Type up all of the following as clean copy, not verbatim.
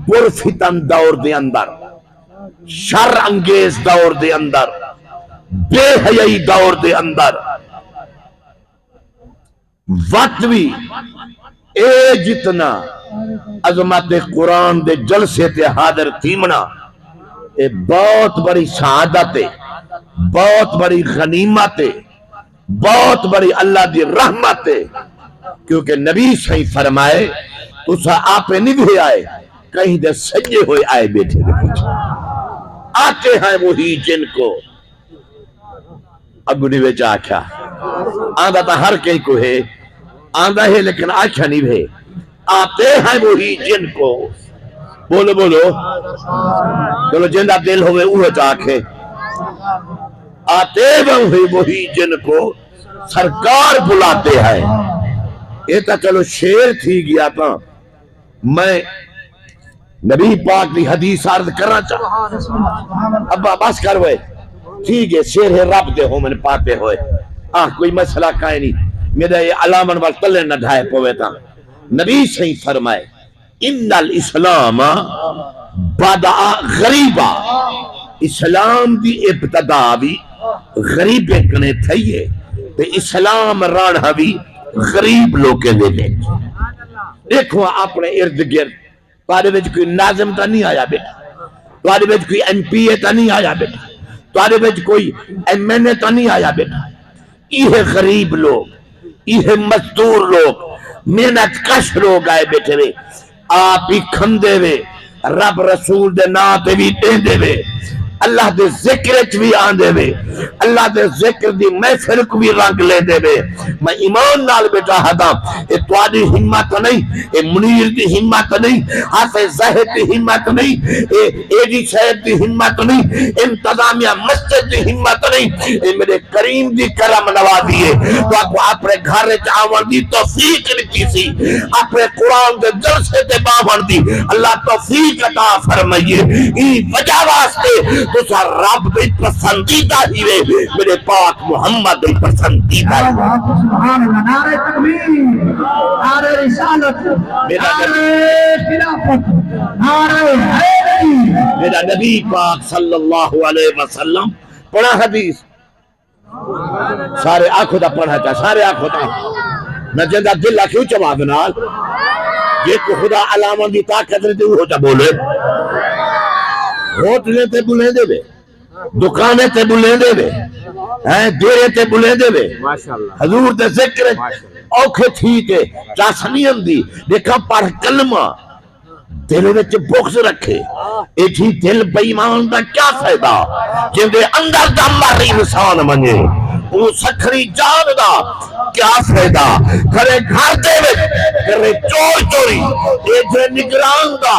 پرفتن دور دے اندر، شر انگیز دور دے اندر، بے حیائی دور دے اندر وقت بھی اے جتنا عظمت قرآن دے جلسے تے حاضر تھیمنا اے بہت بڑی سعادت ہے، بہت بڑی غنیمت ہے، بہت بڑی اللہ دی رحمت ہے، کیونکہ نبی صحیح فرمائے تسا آپ نہیں بھی آئے، کہیں دے سجے ہوئے آئے بیٹھے دے کچھ آتے ہیں وہی جن کو اگنی وچ آکھا آندہ تا ہر کہیں کو ہے، آندہ ہے لیکن آکھا نہیں بھی آتے ہیں وہی جن کو، بولو بولو چلو جن دا دل ہوئے اوہ چاکھے، آتے ہیں وہی جن کو سرکار بلاتے ہیں۔ یہ تا چلو شیر تھی گیا تھا، میں نبی پاک دی حدیث عرض کرنا چاہا ابا بس کر ہوئے ٹھیک ہے، شیر ہے رب دے ہو میں نے پاتے ہوئے کوئی مسئلہ کائے نہیں، میرا یہ علامن وال تلے نہ ڈھائے پوے تھا۔ نبی صحیح فرمائے ان الاسلام بدأ غریبا، اسلام دی ابتدا بھی غریبے کنے تھئیے تے اسلام رانہ بھی غریب لوگے لے لے۔ دیکھو اپنے ارد گرد تھوڑے وچ کوئی ناظم تا نہیں آیا بیٹا، تھوڑے وچ کوئی این پی اے تا نہیں آیا بیٹا، تھوڑے وچ کوئی ایم این اے تا نہیں آیا بیٹا، یہ غریب لوگ، یہ مزدور لوگ، محنت کش لوگ آئے بیٹھے وے، آپ ہی کھندے وے، رب رسول دے ناتے بھی دیندے وے، اللہ دے ذکر بھی آندے وے، اللہ دے ذکر دی محفل کو بھی رنگ لے دے وے۔ میں ایمان نال بیٹا ہدا اے تواری ہمت نہیں، اے منیر دی ہمت نہیں، حافظ زاہد دی ہمت نہیں، اے جی شہد دی ہمت نہیں، انتظامیہ مسجد دی ہمت نہیں، اے میرے کریم دی کرم نوازی ہے تو آپ کو اپنے گھر چاول دی توفیق لکھی سی، اپنے قرآن دے جلسے دے باون دی اللہ توفیق عطا فرمائیے۔ ای وجہ واسطے تو سا رب دی پسندیدہ ہی وے، میرے پاک محمد دی پسندیدہ ہی وے۔ سبحان اللہ، نعرہ تکبیر، نعرہ رسالت، نعرہ خلافت، نعرہ حیدری۔ میرا نبی پاک صلی اللہ علیہ وسلم پڑھا حدیث سارے آنکھوں دا پڑھا چاہ، سارے آنکھوں دا نہ جندہ دل کیوں چباب نال یہ کو خدا علامہ دی طاقت رہتے وہ ہوتا بولے، ہوتلے تے بلیں دے بے، دکانے تے بلیں دے بے، دیرے تے بلیں دے بے، حضور تے ذکر اوکھے تھی تے چاسنیم دی دیکھا پڑھ کلمہ دل وچ بغض رکھے، ایٹھی دل بیمان دا کیا فائدہ جن دے اندر دا ماری انسان منے، وہ سکھری جان دا کیا فائدہ، کرے گھر دے وچ کرے چور چوری، ایجے نگران دا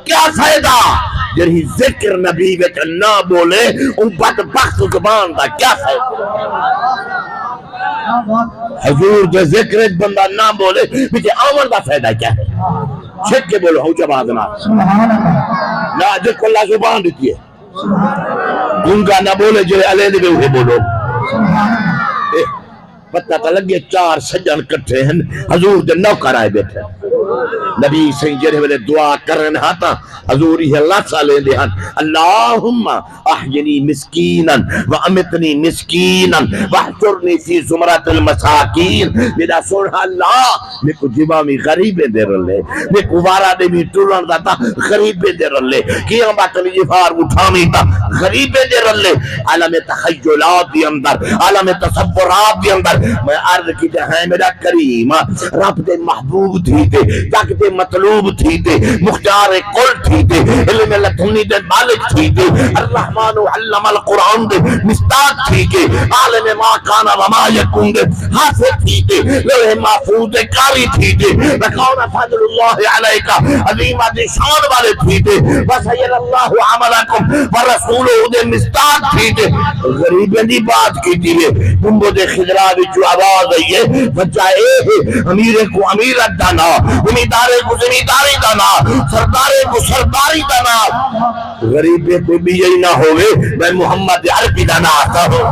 کیا فائدہ، جنہی ذکر نبی وچ نہ بولے ان بدبخت زبان دا کیا فائدہ۔ حضور دے ذکر بندہ نہ بولے بیچے آمن دا فائدہ کیا ہے، چھک کے بولو ہو جباد نہ نہ جس کو اللہ زبان دیتی ہے، گنگا نہ بولے جو علیہ دے ہوئے بولو۔ پتہ تا لگے چار سجن کٹھے ہیں، حضور دے نوکر آئے بیٹھے، نبی سنگ جرے والے دعا کرنے ہاتا، حضور ہی اللہ سالے دے ہن، اللہم احینی مسکینا وامتنی مسکینا واحشرنی فی زمرات المساکین۔ میرا سنہا اللہ میں کو جبامی غریبے دے رلے، میں کو وارا دے بھی ٹولن داتا غریبے دے رلے، کیا باتنی جفار اٹھامی تا غریبے دے رلے، عالم تخیلات دی اندر، عالم تصورات دی اندر میں عرض کی تے ہیں میرا کریم رب دے محبوب تھی تے جگ دے مطلوب تھی تے مختار کل تھی تے علم لدنی دے مالک تھی تے الرحمن علم القرآن دے مستاق تھی تے عالم ما کانا وما یکون دے حافظ تھی تے لوح محفوظ دے کاری تھی تے وکون فضل اللہ علیکہ عظیم دے شان والے تھی تے وسیر اللہ عملکم ورسولہ دے مستاق تھی تے غریبیں دی بات کی تھی بمبو دے خضرہ جو آواز آئی ہے بچائے امیر کو امیرت دانا، زمیندارے کو زمینداری دانا، سردارے کو سرداری دانا، غریبے کو بھی یہی نہ ہوئے میں محمد عربی دانا آتا ہوں۔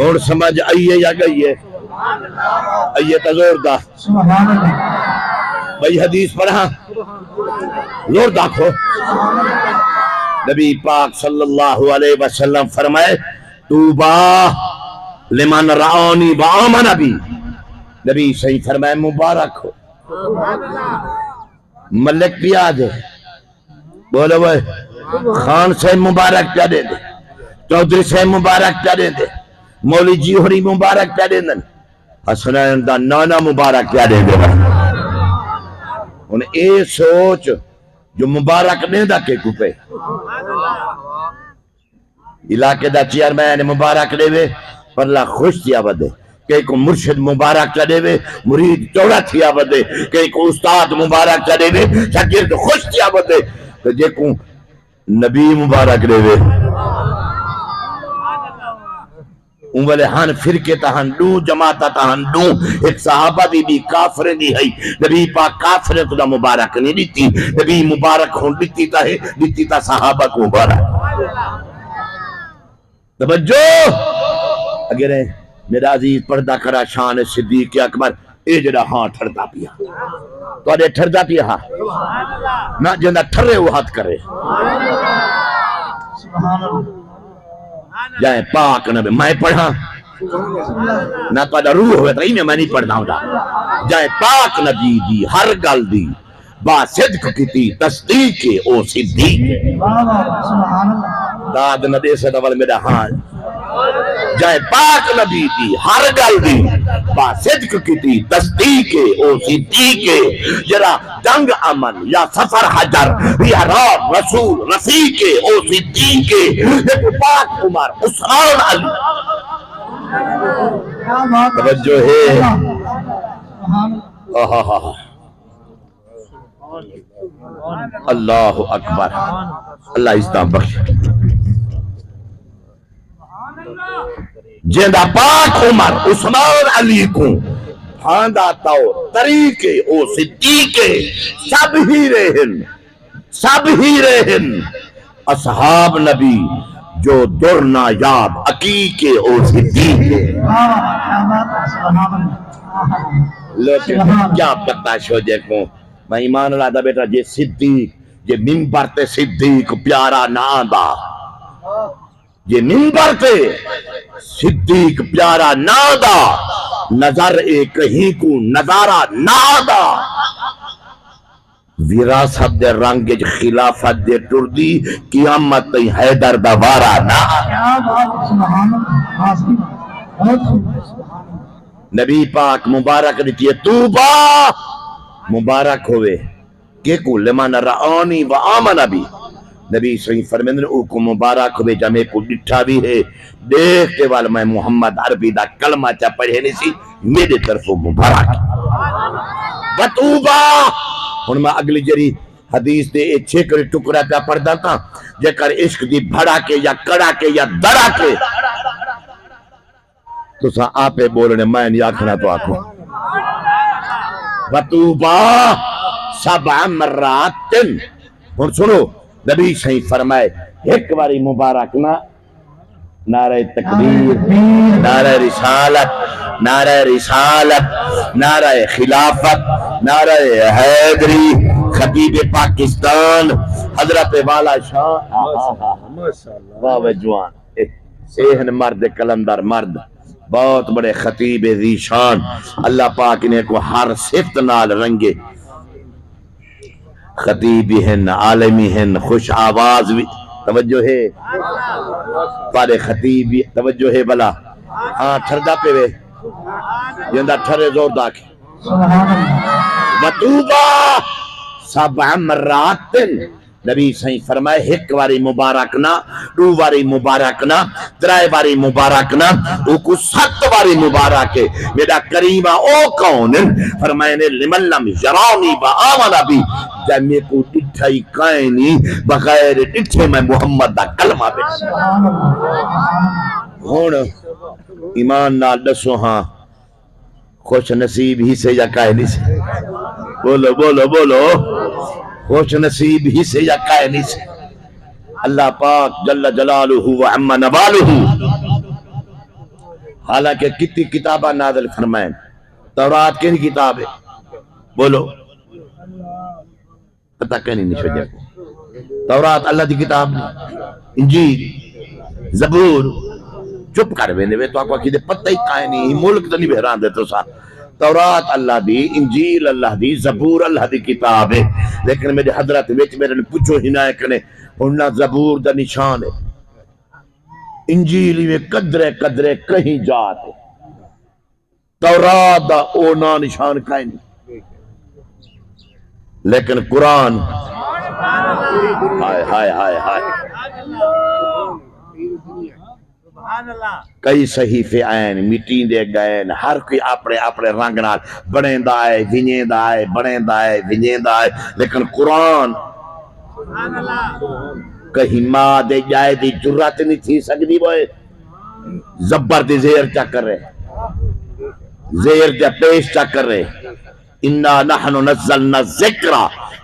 اور سمجھ آئیے یا گئی ہے آئیے تزور دا بھئی حدیث پڑھا زور داکھو نبی پاک صلی اللہ علیہ وسلم فرمائے توبہ لمن رعونی وآمن بی نبی صحیح فرمائے مبارک ہو ملک پیا دے بولو بھائی خان سے مبارک پیا دے دے چودھری سے مبارک پیا دے دے مولی جی ہوری مبارک پیا دے دے حسنین دا نانا مبارک پیا دے دے انہیں اے سوچ جو مبارک نہیں دا کے کوپے علاقے دا چیئرمین مبارک دے وے پر اللہ خوش تھیا بدے کہ کو مرشد مبارک دے وے مرید چوڑا تھیا بدے کہ کو استاد مبارک دے وے شاگرد خوش تھیا بدے کہ جے کو نبی مبارک دے وے ان والے ہن فرقے تہن دو جماعتا تہن دو ایک صحابہ دی بھی کافر دی ہے نبی پاک کافر تو دا مبارک نہیں دیتی نبی مبارک ہون دیتی تا ہے دیتی تا صحابہ کو مبارک توجہ اگر میرا عزیز پردہ کرا شان صدیق اکبر اے جڑا ہاں ٹھردا پیا تو اڈے ٹھردا پیا ہاں نہ جندا ٹھرے وہ ہاتھ کرے سبحان اللہ جائے پاک نبی میں پڑھا نہ تو اڈا روح ہوئے ترہی میں نہیں پڑھنا ہوں دا جائے پاک نبی دی ہر گل دی با صدق کیتی تصدیق او صدیق سبحان اللہ داد نہ دے سے دول میرا ہاں جائے پاک نبی دی ہر گل دی با صدق کیتی تصدیق او صدیق جرا جنگ امن یا سفر حجر یا راب رسول رفیق او صدیق لیکن پاک عمر عثمان علی توجہ ہے اللہ اکبر اللہ اسلام بخش جیندہ پاک عمر عثمان علی کو ہاندہ طور طریقے او صدیقے سب ہی رہن اصحاب نبی جو درنا یاب عقیقے او صدیقے لیکن کیا پتہ شو دیکھوں میں ایمان اللہ دا بیٹا جے صدیق جے منبر تے صدیق پیارا نہ آندا جے منبر تے صدیق پیارا نہ آندا نظر ایک کہیں کو نظارہ نہ آندا وراثت دے رنگ خلافت دے ٹردی قیامت تے حیدر دا وارا نہ نبی پاک مبارک دیتی ہے توبہ مبارک ہوئے کہ کو لمن رعونی و آمن بی نبی صحیح فرمیندن او کو مبارک ہوئے جمعے کو ڈٹھا بھی ہے دیکھتے والا میں محمد عربی دا کلمہ چا پڑھے نہیں سی میرے طرف مبارک وطوبہ ہن میں اگلی جری حدیث دے ایک چھکر ٹکرہ پہ پڑھ دیتا جے کر عشق دی بھڑا کے یا کڑا کے یا درا کے تو سا آپے بولنے میں نہیں آکھنا تو آکھوں وطوبہ سبع مراتن ہن سنو نبی صحیح فرمائے ایک باری مبارک نہ نعرہ تکبیر نعرہ رسالت نعرہ خلافت نعرہ حیدری خطیب پاکستان حضرت والا شاہ واہ جوان ایہن مرد کلندر مرد بہت بڑے خطیب ذی شان اللہ پاک نے کو ہر صفت نال رنگے خطیبی ہیں عالمی ہیں خوش آواز بھی توجہ ہے پارے خطیبی توجہ ہے بلا ہاں ٹھردہ پہ وے جندہ ٹھرے زور داکھے وطوبہ سبع مراتن نبی صحیح فرمائے ایک واری مبارک نہ دو واری مبارک نہ ترائے واری مبارک نہ او کو 7 واری مبارک ہے میرا کریمہ او کون فرمائے نے لمن لم یرانی با آمنا بھی جب میں کو ڈٹھائی کائنی بغیر ڈٹھے میں محمد دا کلمہ بے ہون ایمان نال دسو ہاں خوش نصیب ہی سے یا کائنی سے بولو بولو بولو خوش نصیب ہی سے یا کائنی سے اللہ پاک جل جلالہ و عم نوالہ حالانکہ کتنی کتابہ نازل فرمائیں تورات کی کتاب ہے بولو پتہ کہیں نہیں چھوڑ کو تورات اللہ دی کتاب نہیں انجیل زبور چپ کر ویندے وے تو آکو کی دے پتہ ہی کائیں نہیں ملک تو نہیں بہران دے تو سا تورات اللہ دی انجیل اللہ دی زبور اللہ دی کتاب ہے لیکن میرے حضرت وچ میرے نے پوچھو ہی نہ کنے انہاں زبور دا نشان ہے انجیل میں قدرے قدرے کہیں جاتے تورات دا اونا نشان کائیں نہیں لیکن قرآن ہائے ہائے ہائے ہائے کئی صحیفے آئین میٹین دے گئے ہر کوئی اپنے اپنے رنگ نال بڑھیں دائے ونجیں دائے بڑھیں دائے ونجیں دائے لیکن قرآن کہیں ماں دے جائے دی جرات نہیں تھی سکتی بوئے زبر دی زیر چا کر رہے زیر دے پیش چا کر رہے اِنَّا نَحْنُ نَزَّلْنَا الذِّكْرَ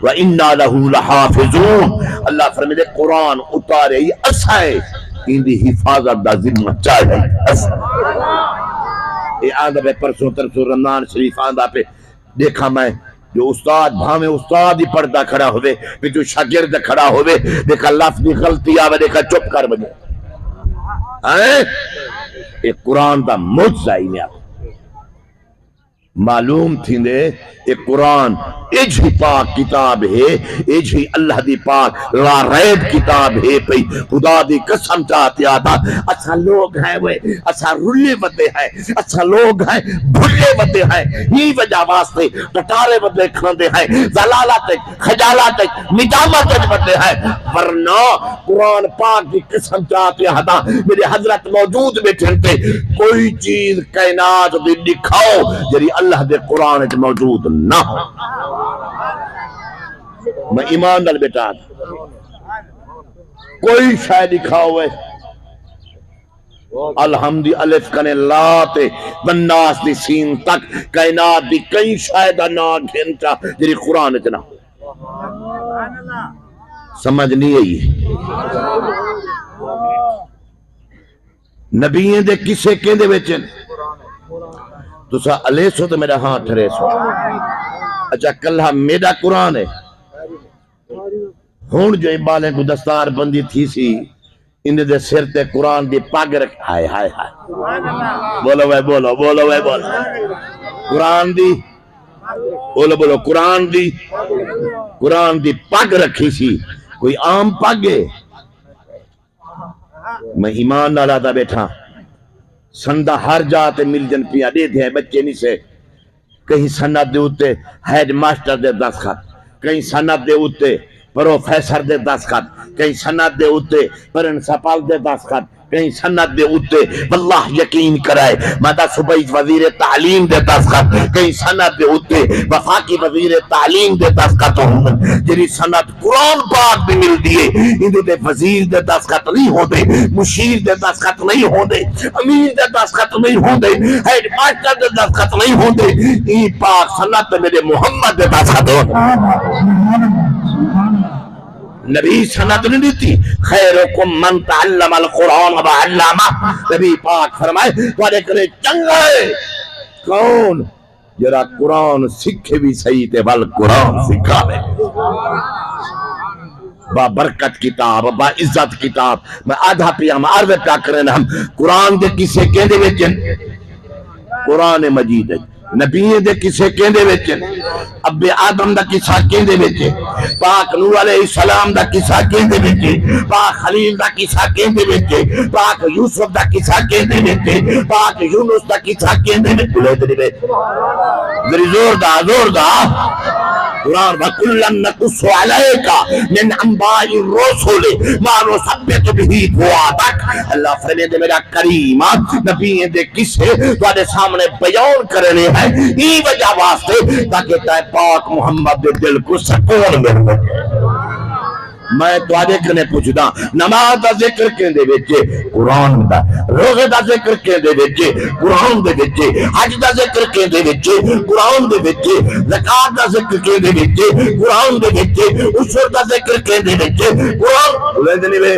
وَإِنَّا لَهُ لَحَافِظُونَ اللہ فرمائے دے قرآن اتارے ہی اسائے ان دی حفاظت دا ذمہ چاہے یہ آدھا بے پرسوں ترسوں رمضان شریف آدھا پہ دیکھا میں جو استاد بھامے استاد ہی پڑھتا کھڑا ہوئے پھر جو شاگرد کھڑا ہوئے دیکھا لفظ دی غلطی آوے دیکھا چپ کر بجے یہ قرآن دا معجزہ ہی نہیں آپ معلوم تھی دے یہ قرآن اجھی پاک کتاب ہے اجھی اللہ دی پاک لا ریب کتاب ہے پئی خدا دی قسم چاہتے آتا اچھا لوگ ہیں وہ اچھا رلے بدے ہیں اچھا لوگ ہیں بھلے بدے ہیں ہی وجہ واسطے ٹٹارے بدے کھاندے ہیں زلالات خجالات نجامت بدے ہیں ورنہ قرآن پاک دی قسم چاہتے آتا میرے حضرت موجود بیٹھے تھے کوئی چیز کائنات دی دکھاؤ جری اللہ دے قرآن موجود نہ ہو میں ایمان نال بیٹا کوئی شاید دکھا ہوئے الحمدی الف کنے لاتے بناس دی سین تک کائنات دی کئی شاید نا گھنٹا جری قرآن اتنا سمجھ نہیں ہے نبییں دے کسے کہندے ویچن تو سا علیہ سو تو میرا ہاں ٹھرے سو اچھا کلہ میرا قرآن ہے ہون جو ابالیں کو دستار بندی تھی سی انہیں دے سر تے قرآن دی پاگ رکھ ہائے ہائے ہائے بولو بھائی بولو بولو بھائی بولو قرآن دی بولو بولو قرآن دی پاگ رکھی سی کوئی عام پاگے میں ایمان نالا دا بیٹھا سندہ ہر جاتے مل جن پیا دے دے بچے نہیں سے کہیں سند دے ہوتے ہیڈ ماسٹر دے دستخط کہیں سند دے ہوتے پروفیسر دے دستخط کہیں سند دے ہوتے پرنسپل دے دستخط کہیں سند دے ہوتے واللہ یقین کرائے مدہ صوبائی وزیر تعلیم دے دستخط کہیں سند دے ہوتے وفاقی وزیر تعلیم دے دستخط ہوں جنہی سند قرآن پاک بھی مل دیئے اندھے دے وزیر دے دستخط نہیں ہوں دے مشیر دے دستخط نہیں ہوں دے امیر دے دستخط نہیں ہوں دے ہیڈ ماسٹر دے دستخط نہیں ہوں دے یہ پاک سند میرے محمد دے دستخط ہوں دے نبی سند نہیں دیتی خیرکم من تعلم القرآن وعلمہ نبی پاک فرمائے وعلے کرے چنگے کون جرا قرآن سکھے بھی صحیح تے بل قرآن سکھاوے با برکت کتاب با عزت کتاب میں آدھا پیام عرض پیا کریں ہم قرآن دے کسے کہندے ویچن قرآن مجید ہے نبییں دے کسے کہندے ویچن اب آدم دا کسا کہندے ویچے پاک نوح علیہ السلام دا کسا کہندے ویچے پاک خلیل دا کسا کہندے ویچے پاک یوسف دا کسا کہندے ویچے پاک یونس دا کسا کہندے ویچے ذری زور دا قرآن وَكُلًّا نَقُصُّ عَلَيْكَ مِنْ أَنْبَاءِ الرُّسُلِ مَا نُثَبِّتُ بِهِ فُؤَادَكَ اللہ فرمائے میرا کریم نبی دے کسے تواڈے سامنے بیان کرنے ہیں ای وجہ واسطے تاکہ تے پاک محمد دے دل کو سکون مل سکے میں تواڈے کنے پوچھدا نماز دا ذکر کیندے وچ قرآن دا روزے دا ذکر کیندے وچ قرآن دے وچ حج دا ذکر کیندے وچ قرآن دے وچ زکات دا ذکر کیندے وچ قرآن دے وچ عشر دا ذکر کیندے وچ قرآن بولے نہیں وے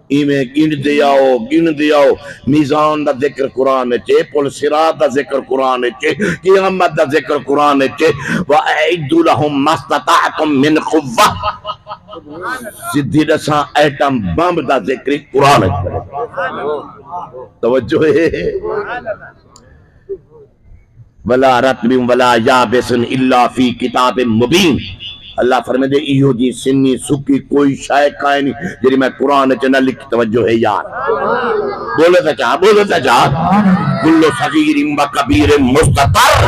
ایویں گن دے آؤ میزان دا ذکر قرآن چے، پل صراط دا ذکر قرآن چے، قیامت دا ذکر قرآن چے، وَأَعِدُّ لَهُمْ مَا اسْتَطَعْتُم مِّن قُوَّةٍ سدھی دساں ایٹم بم دا ذکر قرآن چے۔ توجہ ہے وَلَا رَطْبٍ وَلَا يَابِسٍ إِلَّا فِي كِتَابٍ مُبِينٍ۔ اللہ فرمائے دے ایہو جی سنی سکی کوئی شے کائیں نہیں جری میں قرآن چ نہ لکھ توجہ ہے یار بولو تا چاہ کل صغیر و کبیر مستطر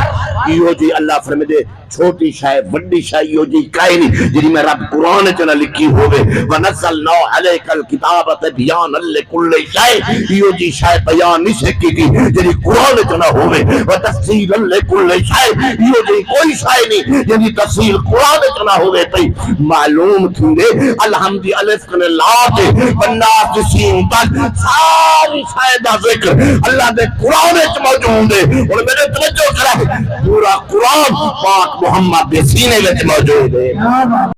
ایہو جی اللہ فرمائے دے چھوٹی شے بڑی شے ایہو جی کائیں نہیں جری میں رب قرآن چ نہ لکھی ہوئے ونزلنا علیک الکتاب تبیانا لکل شے ایہو جی شے بیان نہیں سکی تھی جری قرآن چ نہ ہوئے وتفصیلا لکل شے ایہو جی کوئی شے نہیں جری تفصیل قرآن چ نہ ہوئے پئی معلوم تھے الحمد الف کنے لاتے بناس سین تک ساری شاید ذکر اللہ دے قرآن وچ موجود ہے اور میرے توجہ کرا پورا قرآن پاک محمد دے سینے وچ موجود ہے۔